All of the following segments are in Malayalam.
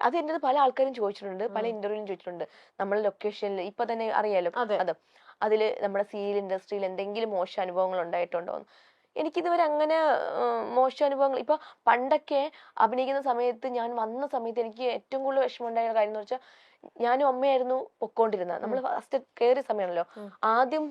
അത് എൻ്റെ പല ആൾക്കാരും ചോദിച്ചിട്ടുണ്ട്, പല ഇന്റർവ്യൂവിലും ചോദിച്ചിട്ടുണ്ട്. നമ്മളെ ലൊക്കേഷനിൽ ഇപ്പൊ തന്നെ അറിയാലോ അത്, അതില് നമ്മുടെ സീരിയൽ ഇൻഡസ്ട്രിയിൽ എന്തെങ്കിലും മോശം അനുഭവങ്ങൾ ഉണ്ടായിട്ടുണ്ടോ എന്ന്. എനിക്കിതുവരെ അങ്ങനെ മോശം അനുഭവങ്ങൾ, ഇപ്പൊ പണ്ടൊക്കെ അഭിനയിക്കുന്ന സമയത്ത്, ഞാൻ വന്ന സമയത്ത് എനിക്ക് ഏറ്റവും കൂടുതൽ വിഷമം ഉണ്ടായ കാര്യം എന്ന് വെച്ചാൽ, ഞാനും അമ്മയായിരുന്നു പൊക്കോണ്ടിരുന്നത്. നമ്മൾ ഫസ്റ്റ് കയറിയ സമയമാണല്ലോ, ആദ്യം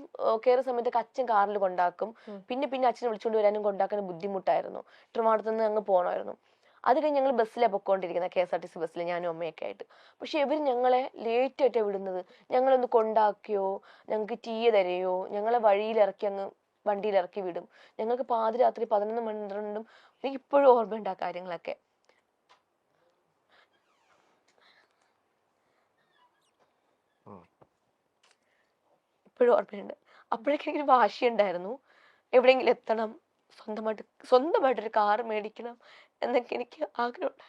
കയറിയ സമയത്തൊക്കെ അച്ഛൻ കാറിൽ കൊണ്ടാക്കും, പിന്നെ അച്ഛനെ വിളിച്ചുകൊണ്ട് വരാനും കൊണ്ടാക്കാനും ബുദ്ധിമുട്ടായിരുന്നു. ട്രിവാൻഡ്രത്ത് നിന്ന് അങ്ങ് പോകണമായിരുന്നു. അത് കഴിഞ്ഞ് ഞങ്ങൾ ബസ്സിലാണ് പൊക്കോണ്ടിരിക്കുന്നത്, KSRTC ബസ്സിൽ, ഞാനും അമ്മയൊക്കെ ആയിട്ട്. പക്ഷെ ഇവർ ഞങ്ങളെ ലേറ്റ് ആയിട്ടാണ് വിടുന്നത്. ഞങ്ങളൊന്ന് കൊണ്ടാക്കിയോ, ഞങ്ങൾക്ക് ടീ തരയോ, ഞങ്ങളെ വഴിയിലിറക്കി അങ്ങ് വണ്ടിയിൽ ഇറക്കി വിടും. ഞങ്ങൾക്ക് പാതിരാത്രി 11 12 എനിക്ക് ഇപ്പോഴും ഓർമ്മയുണ്ട് ആ കാര്യങ്ങളൊക്കെ. ഇപ്പോഴും ഓർമ്മയുണ്ട്. അപ്പോഴേക്കും എനിക്കൊരു വാശിയുണ്ടായിരുന്നു, എവിടെയെങ്കിലും എത്തണം, സ്വന്തമായിട്ടൊരു കാർ മേടിക്കണം എന്നൊക്കെ എനിക്ക് ആഗ്രഹമുണ്ട്.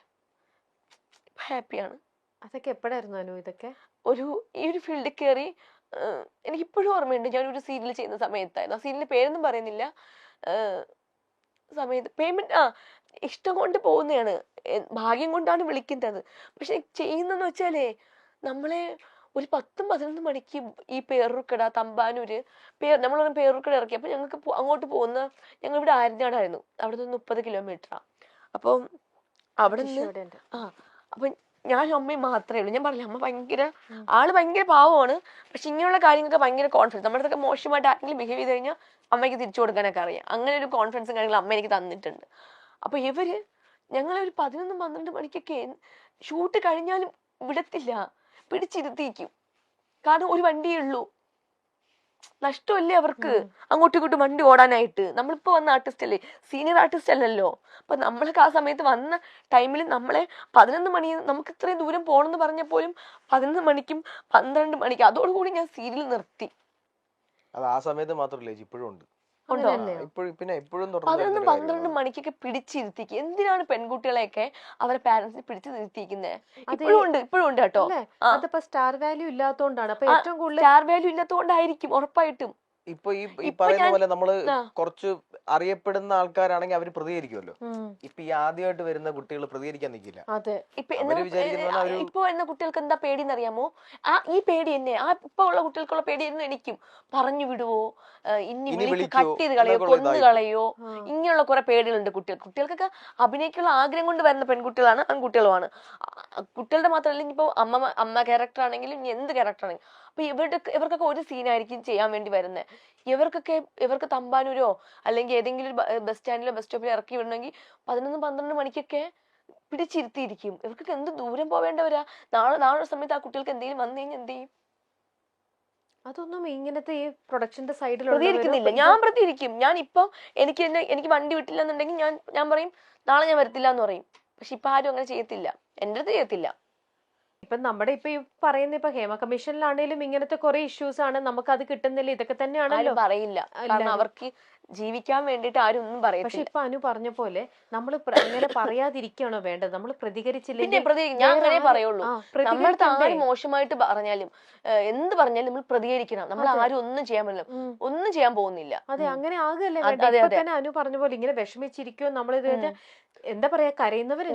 ഹാപ്പിയാണ്. അതൊക്കെ എപ്പോഴായിരുന്നു അനു ഇതൊക്കെ? ഈ ഒരു ഫീൽഡിൽ കയറി എനിക്കിപ്പോഴും ഓർമ്മയുണ്ട്, ഞാനൊരു സീരിയൽ ചെയ്യുന്ന സമയത്തായിരുന്നു. ആ സീരിയലിന്റെ പേരൊന്നും പറയുന്നില്ല. സമയത്ത് പേയ്മെന്റ് ഇഷ്ടം കൊണ്ട് പോകുന്നതാണ്, ഭാഗ്യം കൊണ്ടാണ് വിളിക്കുന്നത്. പക്ഷെ ചെയ്യുന്നതെന്ന് വെച്ചാലേ, നമ്മളെ ഒരു 10 11 മണിക്ക് ഈ പേരൂർക്കട, തമ്പാനൂര്, നമ്മൾ പേരൂർക്കട ഇറക്കി. അപ്പൊ ഞങ്ങൾക്ക് അങ്ങോട്ട് പോകുന്ന, ഞങ്ങൾ ഇവിടെ ആര്യനാടായിരുന്നു, അവിടെ നിന്ന് 30 കിലോമീറ്ററാ. അപ്പം അവിടെ നിന്ന് അപ്പൊ ഞാനും അമ്മയും മാത്രമേ ഉള്ളൂ. ഞാൻ പറഞ്ഞില്ല, അമ്മ ഭയങ്കര പാവമാണ്. പക്ഷെ ഇങ്ങനെയുള്ള കാര്യങ്ങൾക്ക് ഭയങ്കര കോൺഫിഡൻസ്. നമ്മുടെ അടുത്തൊക്കെ മോശമായിട്ട് ആരെങ്കിലും ബിഹേവ് ചെയ്ത് കഴിഞ്ഞാൽ അമ്മയ്ക്ക് തിരിച്ചു കൊടുക്കാനൊക്കെ അറിയാം. അങ്ങനെ ഒരു കോൺഫിഡൻസും കാര്യങ്ങളും അമ്മ എനിക്ക് തന്നിട്ടുണ്ട്. അപ്പൊ ഞങ്ങളൊരു 11 12 മണിക്കൊക്കെ ഷൂട്ട് കഴിഞ്ഞാലും വിടത്തില്ല, പിടിച്ചിരുത്തിക്കും. കാരണം ഒരു വണ്ടിയേ ഉള്ളൂ, നഷ്ടമല്ലേ അവർക്ക് അങ്ങോട്ടും ഇങ്ങോട്ടും വണ്ടി ഓടാനായിട്ട്. നമ്മളിപ്പോ വന്ന ആർട്ടിസ്റ്റ് അല്ലേ, സീനിയർ ആർട്ടിസ്റ്റ് അല്ലല്ലോ. അപ്പൊ നമ്മളൊക്കെ ആ സമയത്ത് വന്ന ടൈമിൽ നമ്മളെ 11 മണി, നമുക്ക് ഇത്രയും ദൂരം പോകണമെന്ന് പറഞ്ഞപ്പോലും 11 മണിക്കും 12 മണിക്കും അതോടുകൂടി ഞാൻ സീരിയൽ നിർത്തി. അത് ആ സമയത്ത് മാത്രമല്ലേ, ഇപ്പോഴും ഉണ്ട്. ഉണ്ടോ? പിന്നെ ഇപ്പോഴും 11 12 മണിക്കൊക്കെ പിടിച്ചിരുത്തിക്കും. എന്തിനാണ് പെൺകുട്ടികളെയൊക്കെ അവരെ പാരന്റ്സിനെ പിടിച്ചിരുത്തിക്കുന്നത്? ഇപ്പോഴും ഉണ്ട് കേട്ടോ. അതിപ്പോ സ്റ്റാർ വാല്യൂ ഇല്ലാത്തതുകൊണ്ടാണ്. അപ്പൊ ഏറ്റവും കൂടുതൽ സ്റ്റാർ വാല്യൂ ഇല്ലാത്തതുകൊണ്ടായിരിക്കും ഉറപ്പായിട്ടും. ഇപ്പൊ ഈ പറയുന്ന പോലെ നമ്മള് കുറച്ച് അറിയപ്പെടുന്ന ആൾക്കാരാണെങ്കിൽ അവര് പ്രതികരിക്കുമല്ലോ. ഇപ്പൊ ഈ ആദ്യമായിട്ട് വരുന്ന കുട്ടികൾ പ്രതികരിക്കാൻ നിൽക്കില്ല. ഇപ്പൊ വരുന്ന കുട്ടികൾക്ക് എന്താ പേടിയെന്ന് അറിയാമോ? ഈ പേടി തന്നെ, ഇപ്പൊ ഉള്ള കുട്ടികൾക്കുള്ള പേടിയായിരുന്നു എനിക്കും. പറഞ്ഞു വിടുവോ, ഇനി കട്ട് ചെയ്ത് കളയോ, കൊന്നു കളയോ, ഇങ്ങനെയുള്ള കുറെ പേടികളുണ്ട് കുട്ടികൾക്കൊക്കെ. അഭിനയിക്കുള്ള ആഗ്രഹം കൊണ്ട് വരുന്ന പെൺകുട്ടികളാണ്, ആൺകുട്ടികളുമാണ്. കുട്ടികളുടെ മാത്രമല്ല, ഇനിയിപ്പോ അമ്മ ക്യാരക്ടർ ആണെങ്കിലും ഇനി എന്ത് ക്യാരക്ടർ ആണെങ്കിലും. അപ്പൊ ഇവർക്കൊക്കെ ഒരു സീനായിരിക്കും ചെയ്യാൻ വേണ്ടി വരുന്നത്. ഇവർക്ക് തമ്പാനൂരോ അല്ലെങ്കിൽ ഏതെങ്കിലും ഒരു ബസ് സ്റ്റാൻഡിലോ ബസ് സ്റ്റോപ്പിലോ ഇറക്കി വിടണമെങ്കിൽ 11 12 മണിക്കൊക്കെ പിടിച്ചിരുത്തിയിരിക്കും. ഇവർക്കൊക്കെ എന്ത് ദൂരം പോവേണ്ടവരാ. നാളെ സമയത്ത് ആ കുട്ടികൾക്ക് എന്തെങ്കിലും വന്നു കഴിഞ്ഞാൽ എന്ത് ചെയ്യും? അതൊന്നും ഇങ്ങനത്തെ ഈ പ്രൊഡക്ഷന്റെ സൈഡിൽ പ്രതികരിക്കുന്നില്ല. ഞാൻ പ്രതികരിക്കും. ഞാൻ ഇപ്പൊ എനിക്ക് വണ്ടി വിട്ടില്ല എന്നുണ്ടെങ്കിൽ ഞാൻ പറയും നാളെ ഞാൻ വരത്തില്ല എന്ന് പറയും. പക്ഷെ ഇപ്പൊ ആരും അങ്ങനെ ചെയ്യത്തില്ല, എന്റെ അടുത്ത് ചെയ്യത്തില്ല. ഇപ്പൊ നമ്മുടെ ഇപ്പൊ ഈ പറയുന്ന ഇപ്പൊ ഹേമ കമ്മീഷനിലാണേലും ഇങ്ങനത്തെ കുറെ ഇഷ്യൂസ് ആണ്, നമുക്ക് അത് കിട്ടുന്നില്ല, ഇതൊക്കെ തന്നെയാണല്ലോ. പറയില്ല, കാരണം അവർക്ക് ജീവിക്കാൻ വേണ്ടിട്ട് ആരും ഒന്നും പറയില്ല. പക്ഷെ ഇപ്പൊ അനു പറഞ്ഞ പോലെ നമ്മൾ അങ്ങനെ പറയാതിരിക്കണോ വേണ്ടത്? നമ്മൾ പ്രതികരിച്ചില്ലെങ്കിൽ ഞാൻ അങ്ങനെ പറയുള്ളൂ. നമ്മുടെ ആര് മോശമായിട്ട് പറഞ്ഞാലും എന്ത് പറഞ്ഞാലും നമ്മൾ പ്രതികരിക്കണം. നമ്മൾ ആരും ഒന്നും ചെയ്യാൻ പറ്റില്ല, ഒന്നും ചെയ്യാൻ പോകുന്നില്ല. അതെ, അങ്ങനെ ആകല്ലേ തന്നെ അനു പറഞ്ഞ പോലെ ഇങ്ങനെ വിഷമിച്ചിരിക്കോ നമ്മളിത് എന്താ പറയാ, കരയുന്നവർ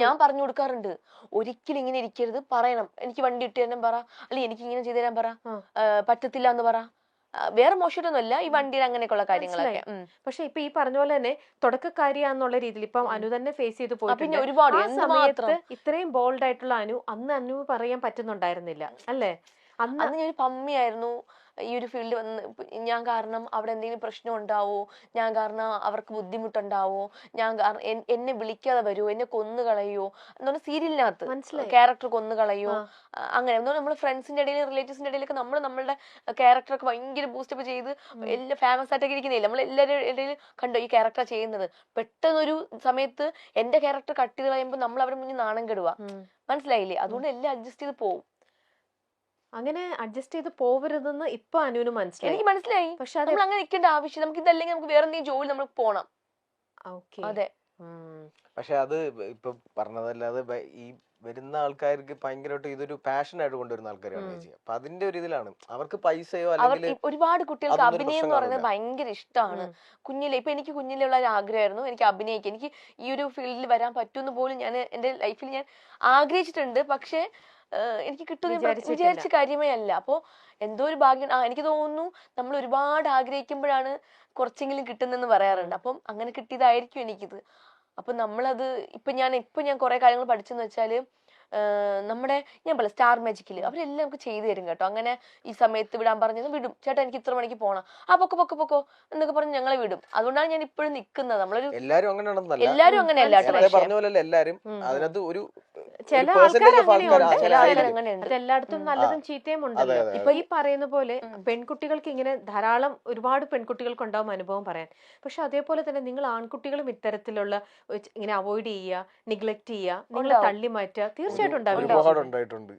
ഞാൻ പറഞ്ഞു കൊടുക്കാറുണ്ട്, ഒരിക്കലും ഇങ്ങനെ ഇരിക്കരുത്, പറയണം. എനിക്ക് വണ്ടി ഇട്ട് തരാൻ പറ, അല്ലെങ്കിൽ എനിക്ക് ഇങ്ങനെ ചെയ്തു തരാൻ പറ, പറ്റത്തില്ല എന്ന് പറ. വേറെ മോശമൊന്നുമല്ല, ഈ വണ്ടിയിൽ അങ്ങനെയൊക്കെയുള്ള കാര്യങ്ങളൊക്കെ. പക്ഷെ ഇപ്പൊ ഈ പറഞ്ഞ പോലെ തന്നെ തുടക്കക്കാരിയാന്നുള്ള രീതിയിൽ ഇപ്പം അനു തന്നെ ഫേസ് ചെയ്ത് പോയിട്ടുണ്ട്. ഒരുപാട് സമയത്ത് ഇത്രയും ബോൾഡ് ആയിട്ടുള്ള അനു പറയാൻ പറ്റുന്നുണ്ടായിരുന്നില്ല അല്ലേ? അന്ന് ഞാൻ പമ്മിയായിരുന്നു. ഈ ഒരു ഫീൽഡ് വന്ന് ഞാൻ കാരണം അവിടെ എന്തെങ്കിലും പ്രശ്നം ഉണ്ടാവോ, ഞാൻ കാരണം അവർക്ക് ബുദ്ധിമുട്ടുണ്ടാവോ, ഞാൻ കാരണം എന്നെ വിളിക്കാതെ വരുമോ, എന്നെ കൊന്നുകളയോ എന്ന് പറഞ്ഞ സീരിയലിനകത്ത് ക്യാരക്ടർ കൊന്നുകളയോ, അങ്ങനെ നമ്മുടെ ഫ്രണ്ട്സിന്റെ ഇടയിൽ റിലേറ്റീവ്സിന്റെ ഇടയിലൊക്കെ നമ്മളുടെ ക്യാരക്ടറൊക്കെ ഭയങ്കര ബൂസ്റ്റപ്പ് ചെയ്ത് എല്ലാം ഫേമസ് ആയിട്ടൊക്കെ ഇരിക്കുന്നില്ല. നമ്മൾ എല്ലാവരുടെ ഇടയിൽ കണ്ടോ ഈ ക്യാരക്ടർ ചെയ്യുന്നത്. പെട്ടെന്നൊരു സമയത്ത് എന്റെ ക്യാരക്ടർ കട്ട് ചെയ്ത് കളയുമ്പോൾ നമ്മൾ അവരുടെ മുന്നിൽ നാണം കെടുക. മനസ്സിലായില്ലേ? അതുകൊണ്ട് എല്ലാം അഡ്ജസ്റ്റ് ചെയ്ത് പോകും. അങ്ങനെ അഡ്ജസ്റ്റ് ചെയ്ത് പോവരുതെന്ന് ഇപ്പൊ അനുവിന് മനസ്സിലായി. എനിക്ക് മനസ്സിലായി. പക്ഷെ നമ്മൾ അങ്ങനെ നിൽക്കേണ്ട ആവശ്യം, നമുക്ക് ഇതല്ലെങ്കിൽ നമുക്ക് വേറെ എന്തെങ്കിലും ജോലി നമ്മൾ പോണം. അതെ. പക്ഷെ അത് ഇപ്പൊ പറഞ്ഞതല്ലാതെ ഈ വരുന്ന ആൾക്കാർക്ക് ഭയങ്കരമായിട്ട് ഇതൊരു പാഷനായിട്ട് കൊണ്ടുവരുന്ന ആൾക്കാരാണ് ചേച്ചി. അപ്പൊ അതിന്റെ ഒരു ഇതിലാണ് അവർക്ക് പൈസയോ അല്ലെങ്കിൽ ഒരുപാട് കുട്ടികൾക്ക് അതൊന്നും ഒരു അഭിനയം എന്ന് പ്രശ്നം പറയുന്നത് കാണില്ല. ഭയങ്കര ഇഷ്ടമാണ്. കുഞ്ഞിലെ ഇപ്പൊ എനിക്ക് കുഞ്ഞിലുള്ള ഒരു ആഗ്രഹമായിരുന്നു എനിക്ക് അഭിനയിക്കാൻ. എനിക്ക് ഈ ഒരു ഫീൽഡിൽ വരാൻ പറ്റുമെന്ന് പോലും ഞാൻ എന്റെ ലൈഫിൽ ഞാൻ ആഗ്രഹിച്ചിട്ടുണ്ട്. പക്ഷേ എനിക്ക് കിട്ടുന്ന വിചാരിച്ചിട്ടില്ല. വിചാരിച്ച കാര്യമേ അല്ല. അപ്പൊ എന്തോ ഒരു ഭാഗ്യം. എനിക്ക് തോന്നുന്നു നമ്മൾ ഒരുപാട് ആഗ്രഹിക്കുമ്പോഴാണ് കുറച്ചെങ്കിലും കിട്ടുന്നെന്ന് പറയാറുണ്ട്. അപ്പം അങ്ങനെ കിട്ടിയതായിരിക്കും എനിക്കിത്. അപ്പൊ നമ്മളത് ഇപ്പൊ ഞാൻ കുറെ കാര്യങ്ങൾ പഠിച്ചെന്ന് വെച്ചാല് നമ്മുടെ ഞാൻ പറയാം സ്റ്റാർ മാജിക്കില് അവരെല്ലാം നമുക്ക് ചെയ്തു തരും കേട്ടോ. അങ്ങനെ ഈ സമയത്ത് വിടാൻ പറഞ്ഞത് വിടും. ചേട്ടാ എനിക്ക് ഇത്ര മണിക്ക് പോണം, പൊക്കോ എന്നൊക്കെ പറഞ്ഞ് ഞങ്ങളെ വിടും. അതുകൊണ്ടാണ് ഞാൻ ഇപ്പോഴും നിൽക്കുന്നത്. നമ്മളൊരു എല്ലാരും അങ്ങനെയാണെന്നല്ല, എല്ലാരും അങ്ങനെയല്ല കേട്ടോ. നേരത്തെ പക്ഷേ പറഞ്ഞ പോലെ എല്ലാരും അതിനകത്ത് ഒരു ചില percentage ആൾക്കാർ of ആൾക്കാർ അങ്ങനെയുണ്ട്. ആയിരിക്കും. അങ്ങനെയുണ്ട്. അതെല്ലായിടത്തും നല്ലതും ചീത്തയും ഉണ്ടല്ലോ. അതെ, അതെ, ഇപ്പൊ ഈ പറയുന്ന പോലെ പെൺകുട്ടികൾക്ക് ഇങ്ങനെ ധാരാളം ഒരുപാട് പെൺകുട്ടികൾക്ക് ഉണ്ടാവും അനുഭവം പറയാൻ. പക്ഷെ അതേപോലെ തന്നെ നിങ്ങൾ ആൺകുട്ടികളും ഇത്തരത്തിലുള്ള ഇങ്ങനെ അവോയ്ഡ് ചെയ്യുക, നിഗ്ലക്ട് ചെയ്യുക, നിങ്ങളെ തള്ളി മാറ്റുക തീർച്ചയായിട്ടും ഉണ്ടാവില്ല. ഒരുപാട് ഉണ്ടായിട്ടുണ്ട്.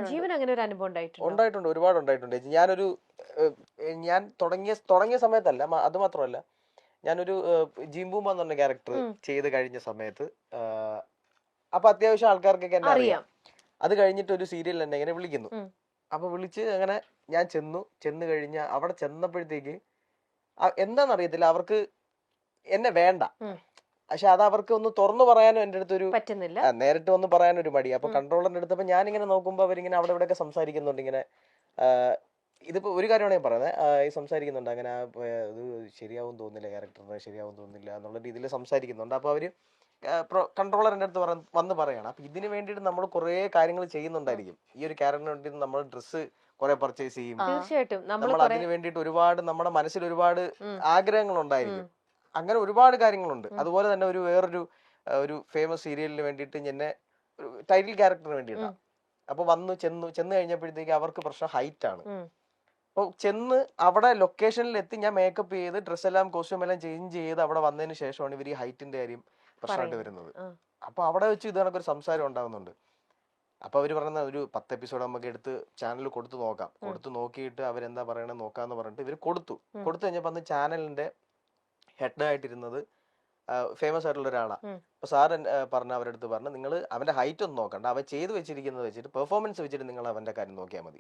ജീവൻ അങ്ങനെ ഒരു അനുഭവം ഉണ്ടായിട്ടുണ്ട്. ഉണ്ടായിട്ടുണ്ട്, ഒരുപാട് ഉണ്ടായിട്ടുണ്ട് ചേച്ചി. ഞാൻ തുടങ്ങിയ സമയത്തല്ല, അത് മാത്രമല്ല ഞാനൊരു ജിംബൂമ എന്ന് പറഞ്ഞ ക്യാരക്ടർ ചെയ്ത് കഴിഞ്ഞ സമയത്ത് അപ്പൊ അത്യാവശ്യം ആൾക്കാർക്കൊക്കെ എന്നെ അറിയാം. അത് കഴിഞ്ഞിട്ട് ഒരു സീരിയൽ എന്നെ ഇങ്ങനെ വിളിക്കുന്നു. അപ്പൊ വിളിച്ച് അങ്ങനെ ഞാൻ ചെന്ന് കഴിഞ്ഞ അവിടെ ചെന്നപ്പോഴത്തേക്ക് എന്താന്നറിയത്തില്ല, അവർക്ക് എന്നെ വേണ്ട. പക്ഷെ അത് അവർക്ക് ഒന്ന് തുറന്നു പറയാനും എന്റെ അടുത്തൊരു പറ്റുന്നില്ല, നേരിട്ട് വന്ന് പറയാനൊരു മടി. അപ്പൊ കൺട്രോളറിന്റെ അടുത്തപ്പോ ഞാനിങ്ങനെ നോക്കുമ്പോ അവരിങ്ങനെ അവിടെ ഇവിടെയൊക്കെ സംസാരിക്കുന്നുണ്ട്. ഇങ്ങനെ ഇതിപ്പോ ഒരു കാര്യമാണ് ഞാൻ പറയുന്നത്, ഈ സംസാരിക്കുന്നുണ്ട് അങ്ങനെ ഇത് ശരിയാവും തോന്നുന്നില്ല, ക്യാരക്ടറിന് ശരിയാവും തോന്നുന്നില്ല എന്നുള്ള രീതിയിൽ സംസാരിക്കുന്നുണ്ട്. അപ്പൊ അവര് കൺട്രോളറിന്റെ അടുത്ത് വന്ന് പറയണം. അപ്പൊ ഇതിന് വേണ്ടിയിട്ട് നമ്മൾ കുറെ കാര്യങ്ങൾ ചെയ്യുന്നുണ്ടായിരിക്കും. ഈ ഒരു ക്യാരക്ടറിന് വേണ്ടി നമ്മൾ ഡ്രസ്സ് കുറെ പർച്ചേസ് ചെയ്യും. തീർച്ചയായിട്ടും നമ്മൾ അതിന് വേണ്ടിയിട്ട് ഒരുപാട് നമ്മുടെ മനസ്സിൽ ഒരുപാട് ആഗ്രഹങ്ങൾ ഉണ്ടായിരിക്കും. അങ്ങനെ ഒരുപാട് കാര്യങ്ങളുണ്ട്. അതുപോലെ തന്നെ വേറൊരു ഫേമസ് സീരിയലിന് വേണ്ടിയിട്ട് എന്നെ ടൈറ്റിൽ ക്യാരക്ടറിന് വേണ്ടിയിട്ടാണ്. അപ്പൊ ചെന്ന് കഴിഞ്ഞപ്പോഴത്തേക്ക് അവർക്ക് പ്രശ്നം ഹൈറ്റ് ആണ്. അപ്പൊ അവിടെ ലൊക്കേഷനിൽ എത്തി ഞാൻ മേക്കപ്പ് ചെയ്ത് ഡ്രസ്സെല്ലാം കോസ്റ്റ്യൂം എല്ലാം ചേഞ്ച് ചെയ്ത് അവിടെ വന്നതിന് ശേഷമാണ് ഇവർ ഈ ഹൈറ്റിന്റെ കാര്യം പ്രശ്നമായിട്ട് വരുന്നത്. അപ്പൊ അവിടെ വെച്ച് ഇത് കണക്കൊരു സംസാരം ഉണ്ടാകുന്നുണ്ട്. അപ്പൊ അവര് പറയുന്ന ഒരു 10 എപ്പിസോഡ് നമുക്ക് എടുത്ത് ചാനലിൽ കൊടുത്തു നോക്കിയിട്ട് അവരെന്താ പറയണെന്ന് നോക്കാന്ന് പറഞ്ഞിട്ട് ഇവര് കൊടുത്തു കഴിഞ്ഞപ്പോ അന്ന് ചാനലിന്റെ ഹെഡ് ആയിട്ടിരുന്നത് ഫേമസ് ആയിട്ടുള്ള ഒരാളാണ്. അപ്പൊ സാർ പറഞ്ഞ അവരുടെ അടുത്ത് പറഞ്ഞു, നിങ്ങൾ അവന്റെ ഹൈറ്റ് ഒന്നും നോക്കണ്ട, അവൻ ചെയ്ത് വെച്ചിരിക്കുന്നത് വെച്ചിട്ട് പെർഫോമൻസ് വെച്ചിട്ട് നിങ്ങൾ അവന്റെ കാര്യം നോക്കിയാൽ മതി.